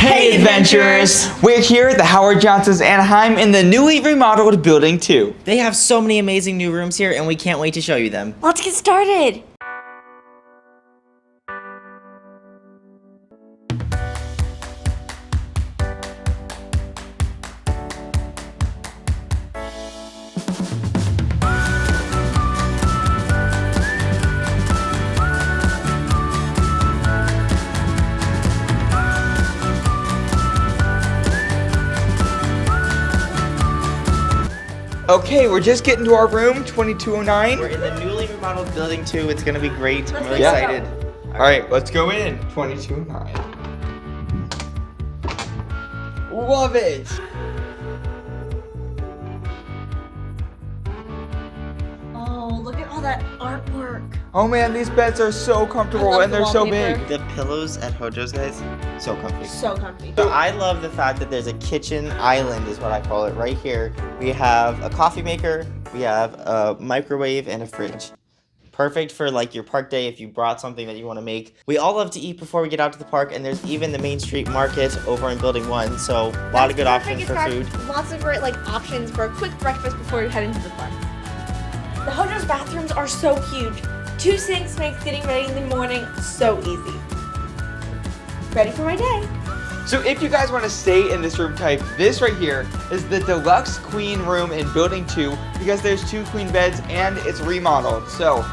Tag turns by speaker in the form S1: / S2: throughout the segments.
S1: Hey adventurers! We're here at the Howard Johnson Anaheim in the newly remodeled Building 2.
S2: They have so many amazing new rooms here and we can't wait to show you them.
S3: Let's get started!
S1: Okay, we're just getting to our room, 2209.
S2: We're in the newly remodeled Building 2. It's gonna be great. I'm really
S1: Yeah.
S2: excited.
S1: Alright, let's go in. 2209. Love it!
S3: Oh, look at all that artwork.
S1: Oh man, these beds are so comfortable and they're so big.
S2: The pillows at Hojo's, guys, so comfy.
S3: So comfy.
S2: So I love the fact that there's a kitchen island, is what I call it, right here. We have a coffee maker, we have a microwave, and a fridge. Perfect for like your park day if you brought something that you want to make. We all love to eat before we get out to the park, and there's even the Main Street Market over in Building 1, so a lot of good options for food.
S3: Lots of great options for a quick breakfast before you head into the park. The Hojo's bathrooms are so huge. 2 sinks makes getting ready in the morning so easy. Ready for my day.
S1: So if you guys want to stay in this room type, this right here is the Deluxe Queen room in Building 2 because there's 2 queen beds and it's remodeled. So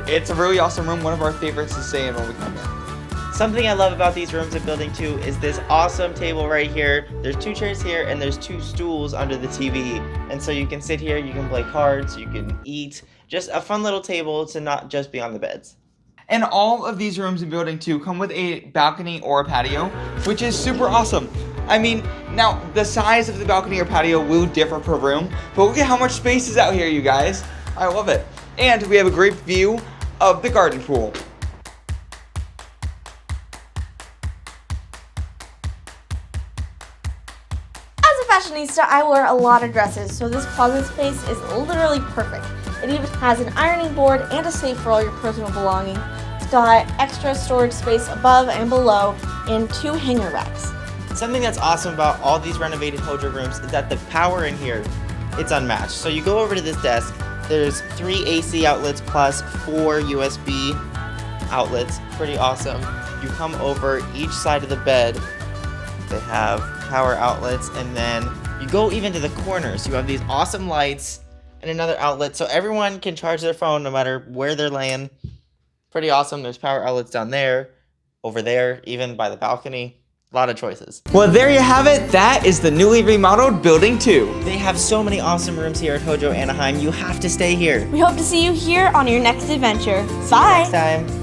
S1: it's a really awesome room, one of our favorites to stay in when we come in.
S2: Something I love about these rooms in Building 2 is this awesome table right here. There's 2 chairs here and there's 2 stools under the TV. And so you can sit here, you can play cards, you can eat. Just a fun little table to not just be on the beds.
S1: And all of these rooms in Building 2 come with a balcony or a patio, which is super awesome. I mean, now the size of the balcony or patio will differ per room, but look at how much space is out here, you guys. I love it. And we have a great view of the garden pool.
S3: As a fashionista, I wear a lot of dresses, so this closet space is literally perfect. It even has an ironing board and a safe for all your personal belongings. It's got extra storage space above and below and 2 hanger racks.
S2: Something that's awesome about all these renovated Hojo rooms is that the power in here, it's unmatched. So you go over to this desk, there's 3 AC outlets plus 4 USB outlets. Pretty awesome. You come over each side of the bed, they have power outlets, and then you go even to the corners. You have these awesome lights and another outlet, so everyone can charge their phone no matter where they're laying. Pretty awesome. There's power outlets down there, over there, even by the balcony. A lot of choices.
S1: Well, there you have it. That is the newly remodeled Building 2.
S2: They have so many awesome rooms here at Hojo Anaheim. You have to stay here.
S3: We hope to see you here on your next adventure.
S2: See you
S3: Bye!
S2: next time.